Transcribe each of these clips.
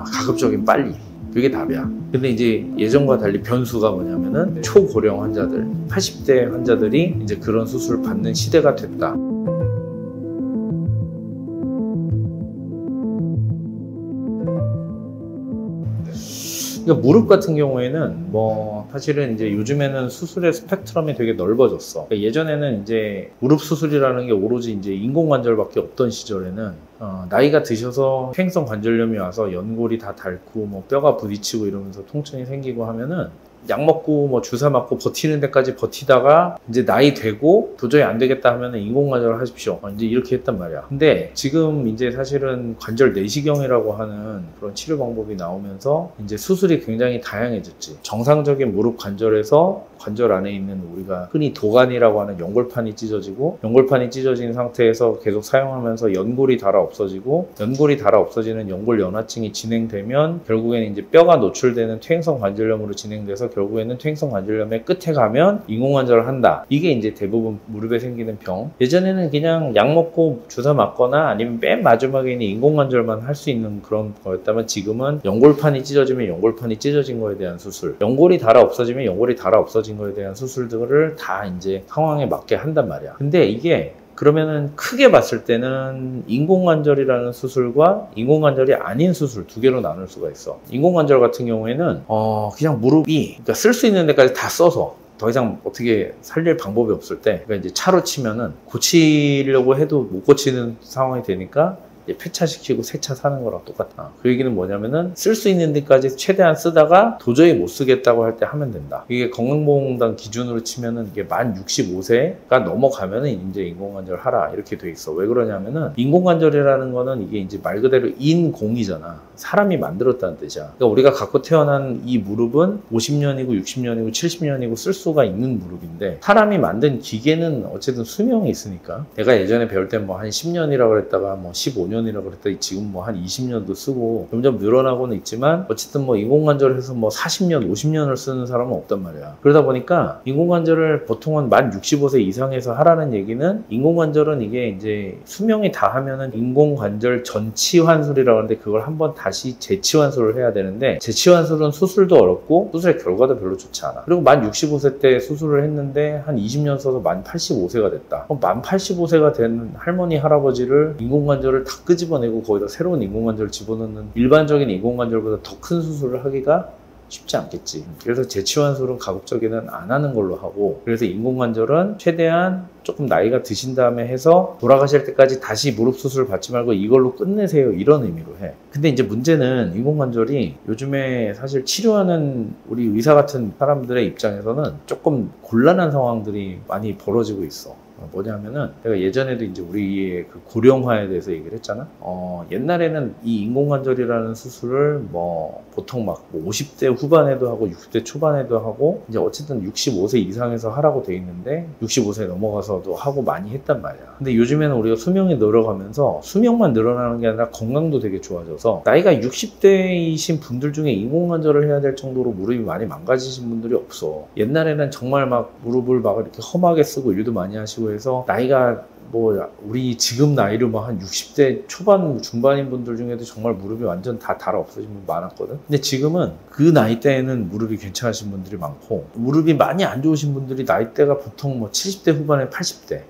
가급적인 빨리. 그게 답이야. 근데 이제 예전과 달리 변수가 뭐냐면은 초고령 환자들, 80대 환자들이 이제 그런 수술을 받는 시대가 됐다. 그러니까 무릎 같은 경우에는 뭐 사실은 이제 요즘에는 수술의 스펙트럼이 되게 넓어졌어. 그러니까 예전에는 이제 무릎 수술이라는 게 오로지 이제 인공관절밖에 없던 시절에는 나이가 드셔서 퇴행성 관절염이 와서 연골이 다 닳고 뭐 뼈가 부딪히고 이러면서 통증이 생기고 하면은 약 먹고 뭐 주사 맞고 버티는 데까지 버티다가 이제 나이 되고 도저히 안 되겠다 하면은 인공관절을 하십시오. 이제 이렇게 했단 말이야. 근데 지금 이제 사실은 관절 내시경이라고 하는 그런 치료 방법이 나오면서 이제 수술이 굉장히 다양해졌지. 정상적인 무릎 관절에서 관절 안에 있는 우리가 흔히 도관이라고 하는 연골판이 찢어지고, 연골판이 찢어진 상태에서 계속 사용하면서 연골이 닳아 없어지고, 연골이 닳아 없어지는 연골 연화증이 진행되면 결국에는 이제 뼈가 노출되는 퇴행성 관절염으로 진행돼서 결국에는 퇴행성 관절염의 끝에 가면 인공관절을 한다. 이게 이제 대부분 무릎에 생기는 병. 예전에는 그냥 약 먹고 주사 맞거나 아니면 맨 마지막에 있는 인공관절만 할 수 있는 그런 거였다면, 지금은 연골판이 찢어지면 연골판이 찢어진 거에 대한 수술, 연골이 닳아 없어지면 연골이 닳아 없어진 거에 대한 수술들을 다 이제 상황에 맞게 한단 말이야. 근데 이게 그러면은 크게 봤을 때는 인공관절이라는 수술과 인공관절이 아닌 수술 두 개로 나눌 수가 있어. 인공관절 같은 경우에는 그냥 무릎이, 그러니까 쓸 수 있는 데까지 다 써서 더 이상 어떻게 살릴 방법이 없을 때, 그러니까 이제 차로 치면은 고치려고 해도 못 고치는 상황이 되니까 폐차시키고 새 차 사는 거랑 똑같아. 그 얘기는 뭐냐면은 쓸 수 있는 데까지 최대한 쓰다가 도저히 못 쓰겠다고 할 때 하면 된다. 이게 건강보험공단 기준으로 치면은 이게 만 65세가 넘어가면은 이제 인공관절 하라 이렇게 돼 있어. 왜 그러냐면은 인공관절이라는 거는 이게 이제 말 그대로 인공이잖아. 사람이 만들었다는 뜻이야. 그러니까 우리가 갖고 태어난 이 무릎은 50년이고 60년이고 70년이고 쓸 수가 있는 무릎인데, 사람이 만든 기계는 어쨌든 수명이 있으니까, 내가 예전에 배울 때 뭐 한 10년이라고 그랬다가 뭐 15년이라고 그랬더니 지금 뭐 한 20년도 쓰고 점점 늘어나고는 있지만, 어쨌든 뭐 인공관절을 해서 뭐 40년, 50년을 쓰는 사람은 없단 말이야. 그러다 보니까 인공관절을 보통은 만 65세 이상에서 하라는 얘기는, 인공관절은 이게 이제 수명이 다 하면은 인공관절 전치환술이라고 하는데, 그걸 한번 다시 재치환술을 해야 되는데, 재치환술은 수술도 어렵고 수술의 결과도 별로 좋지 않아. 그리고 만 65세 때 수술을 했는데 한 20년 써서 만 85세가 됐다. 그럼 만 85세가 된 할머니, 할아버지를 인공관절을 다 끄집어내고 거기다 새로운 인공관절을 집어넣는 일반적인 인공관절보다 더 큰 수술을 하기가 쉽지 않겠지. 그래서 재치환술은 가급적이면 안 하는 걸로 하고, 그래서 인공관절은 최대한 조금 나이가 드신 다음에 해서 돌아가실 때까지 다시 무릎 수술 받지 말고 이걸로 끝내세요, 이런 의미로 해. 근데 이제 문제는 인공관절이 요즘에 사실 치료하는 우리 의사 같은 사람들의 입장에서는 조금 곤란한 상황들이 많이 벌어지고 있어. 뭐냐면은, 내가 예전에도 이제 우리의 그 고령화에 대해서 얘기를 했잖아. 옛날에는 이 인공관절이라는 수술을 뭐 보통 막 50대 후반에도 하고 60대 초반에도 하고, 이제 어쨌든 65세 이상에서 하라고 돼 있는데 65세 넘어가서도 하고 많이 했단 말이야. 근데 요즘에는 우리가 수명이 늘어가면서 수명만 늘어나는 게 아니라 건강도 되게 좋아져서, 나이가 60대이신 분들 중에 인공관절을 해야 될 정도로 무릎이 많이 망가지신 분들이 없어. 옛날에는 정말 막 무릎을 막 이렇게 험하게 쓰고 일도 많이 하시고 해서, 나이가 뭐 우리 지금 나이로 뭐 한 60대 초반 중반인 분들 중에도 정말 무릎이 완전 다 닳아 없어진 분 많았거든. 근데 지금은 그 나이대에는 무릎이 괜찮으신 분들이 많고, 무릎이 많이 안 좋으신 분들이 나이대가 보통 뭐 70대 후반에 80대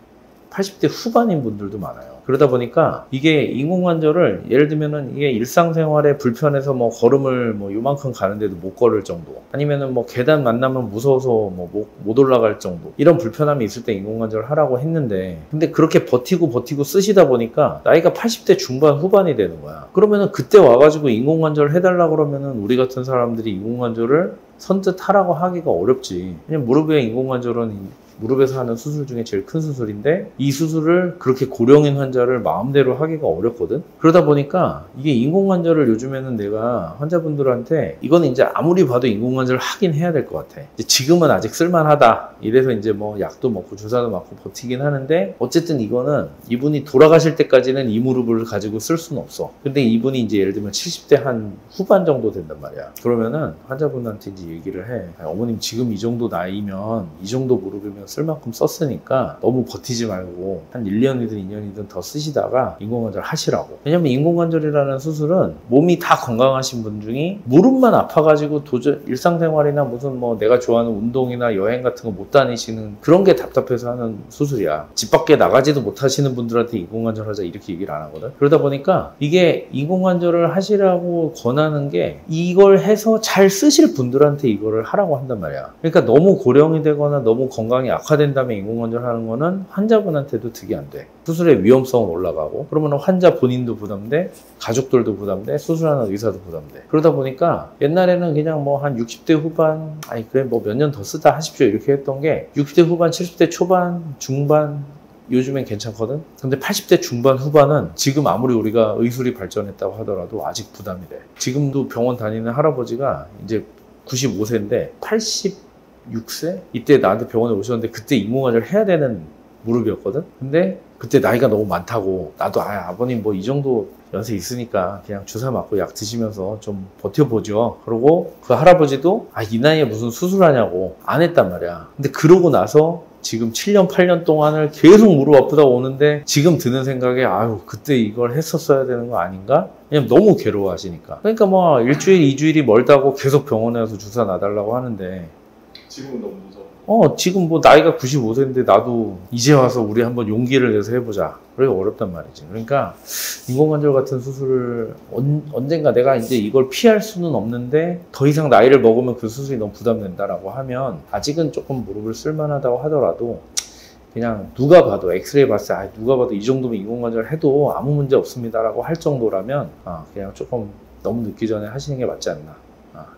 후반인 분들도 많아요. 그러다 보니까 이게 인공관절을, 예를 들면은 이게 일상생활에 불편해서 뭐 걸음을 뭐 요만큼 가는데도 못 걸을 정도, 아니면은 뭐 계단 만나면 무서워서 뭐 못 올라갈 정도, 이런 불편함이 있을 때 인공관절을 하라고 했는데, 근데 그렇게 버티고 쓰시다 보니까 나이가 80대 중반 후반이 되는 거야. 그러면은 그때 와가지고 인공관절을 해달라고 그러면은 우리 같은 사람들이 인공관절을 선뜻 하라고 하기가 어렵지. 왜냐면 무릎의 인공관절은 무릎에서 하는 수술 중에 제일 큰 수술인데 이 수술을 그렇게 고령인 환자를 마음대로 하기가 어렵거든. 그러다 보니까 이게 인공관절을 요즘에는 내가 환자분들한테 이거는 이제 아무리 봐도 인공관절을 하긴 해야 될 것 같아. 지금은 아직 쓸만하다. 이래서 이제 뭐 약도 먹고 주사도 맞고 버티긴 하는데 어쨌든 이거는 이분이 돌아가실 때까지는 이 무릎을 가지고 쓸 수는 없어. 근데 이분이 이제 예를 들면 70대 한 후반 정도 된단 말이야. 그러면은 환자분한테 이제 얘기를 해. 어머님 지금 이 정도 나이면 이 정도 무릎이면 쓸 만큼 썼으니까 너무 버티지 말고 한 1년이든 2년이든 더 쓰시다가 인공관절 하시라고. 왜냐면 인공관절이라는 수술은 몸이 다 건강하신 분 중에 무릎만 아파가지고 도저히 일상생활이나 무슨 뭐 내가 좋아하는 운동이나 여행 같은 거 못 다니시는 그런 게 답답해서 하는 수술이야. 집 밖에 나가지도 못하시는 분들한테 인공관절 하자 이렇게 얘기를 안 하거든. 그러다 보니까 이게 인공관절을 하시라고 권하는 게 이걸 해서 잘 쓰실 분들한테 이거를 하라고 한단 말이야. 그러니까 너무 고령이 되거나 너무 건강이 악화된 다음에 인공관절 하는 거는 환자분한테도 득이 안 돼. 수술의 위험성은 올라가고 그러면 환자 본인도 부담돼, 가족들도 부담돼, 수술하는 의사도 부담돼. 그러다 보니까 옛날에는 그냥 뭐 한 60대 후반 아니 그래 뭐 몇 년 더 쓰다 하십시오 이렇게 했던 게 60대 후반, 70대 초반, 중반 요즘엔 괜찮거든. 근데 80대 중반 후반은 지금 아무리 우리가 의술이 발전했다고 하더라도 아직 부담이 돼. 지금도 병원 다니는 할아버지가 이제 95세인데 86세? 이때 나한테 병원에 오셨는데 그때 인공관절 해야 되는 무릎이었거든. 근데 그때 나이가 너무 많다고 나도 아버님 뭐 이 정도 연세 있으니까 그냥 주사 맞고 약 드시면서 좀 버텨보죠. 그러고 그 할아버지도 이 나이에 무슨 수술하냐고 안 했단 말이야. 근데 그러고 나서 지금 7년 8년 동안을 계속 무릎 아프다고 오는데 지금 드는 생각에 그때 이걸 했었어야 되는 거 아닌가? 왜냐면 너무 괴로워하시니까. 그러니까 뭐 일주일 2주일이 멀다고 계속 병원에 와서 주사 놔달라고 하는데 지금은 너무 무서워. 지금 뭐 나이가 95세인데 나도 이제 와서 우리 한번 용기를 내서 해보자. 그래 어렵단 말이지. 그러니까 인공관절 같은 수술을 언젠가 내가 이제 이걸 피할 수는 없는데 더 이상 나이를 먹으면 그 수술이 너무 부담된다라고 하면 아직은 조금 무릎을 쓸만하다고 하더라도 그냥 누가 봐도 엑스레이 봤을 때 누가 봐도 이 정도면 인공관절 해도 아무 문제 없습니다라고 할 정도라면 그냥 조금 너무 늦기 전에 하시는 게 맞지 않나.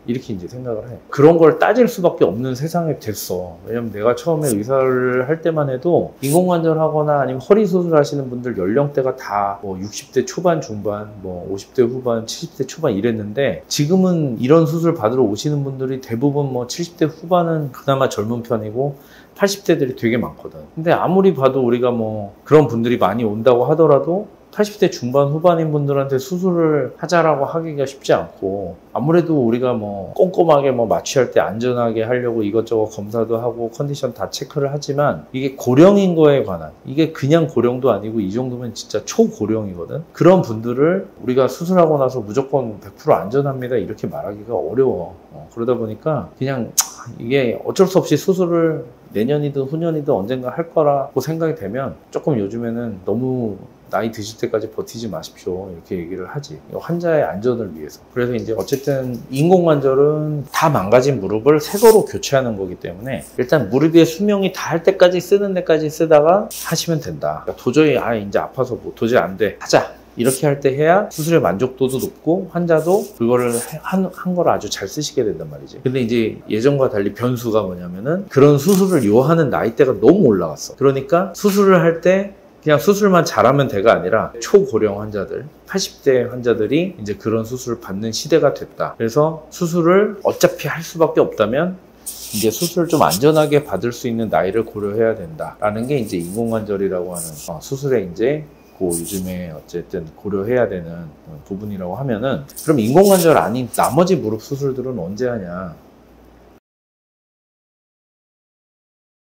이렇게 이제 생각을 해. 그런 걸 따질 수밖에 없는 세상이 됐어. 왜냐면 내가 처음에 의사를 할 때만 해도 인공관절 하거나 아니면 허리 수술 하시는 분들 연령대가 다 뭐 60대 초반 중반, 뭐 50대 후반, 70대 초반 이랬는데 지금은 이런 수술 받으러 오시는 분들이 대부분 뭐 70대 후반은 그나마 젊은 편이고 80대들이 되게 많거든. 근데 아무리 봐도 우리가 뭐 그런 분들이 많이 온다고 하더라도 80대 중반 후반인 분들한테 수술을 하자라고 하기가 쉽지 않고 아무래도 우리가 뭐 꼼꼼하게 뭐 마취할 때 안전하게 하려고 이것저것 검사도 하고 컨디션 다 체크를 하지만 이게 고령인 거에 관한 이게 그냥 고령도 아니고 이 정도면 진짜 초고령이거든. 그런 분들을 우리가 수술하고 나서 무조건 100% 안전합니다 이렇게 말하기가 어려워. 그러다 보니까 그냥 이게 어쩔 수 없이 수술을 내년이든 후년이든 언젠가 할 거라고 생각이 되면 조금 요즘에는 너무 나이 드실 때까지 버티지 마십시오 이렇게 얘기를 하지. 환자의 안전을 위해서. 그래서 이제 어쨌든 인공관절은 다 망가진 무릎을 새 거로 교체하는 거기 때문에 일단 무릎의 수명이 다 할 때까지 쓰는 데까지 쓰다가 하시면 된다. 그러니까 도저히 이제 아파서 뭐 도저히 안 돼 하자 이렇게 할 때 해야 수술의 만족도도 높고 환자도 그거를 한 걸 아주 잘 쓰시게 된단 말이지. 근데 이제 예전과 달리 변수가 뭐냐면은 그런 수술을 요하는 나이대가 너무 올라갔어. 그러니까 수술을 할 때 그냥 수술만 잘하면 돼가 아니라 초고령 환자들, 80대 환자들이 이제 그런 수술을 받는 시대가 됐다. 그래서 수술을 어차피 할 수밖에 없다면 이제 수술을 좀 안전하게 받을 수 있는 나이를 고려해야 된다라는 게 이제 인공관절이라고 하는 수술에 이제 요즘에 어쨌든 고려해야 되는 부분이라고 하면은 그럼 인공관절 아닌 나머지 무릎 수술들은 언제 하냐?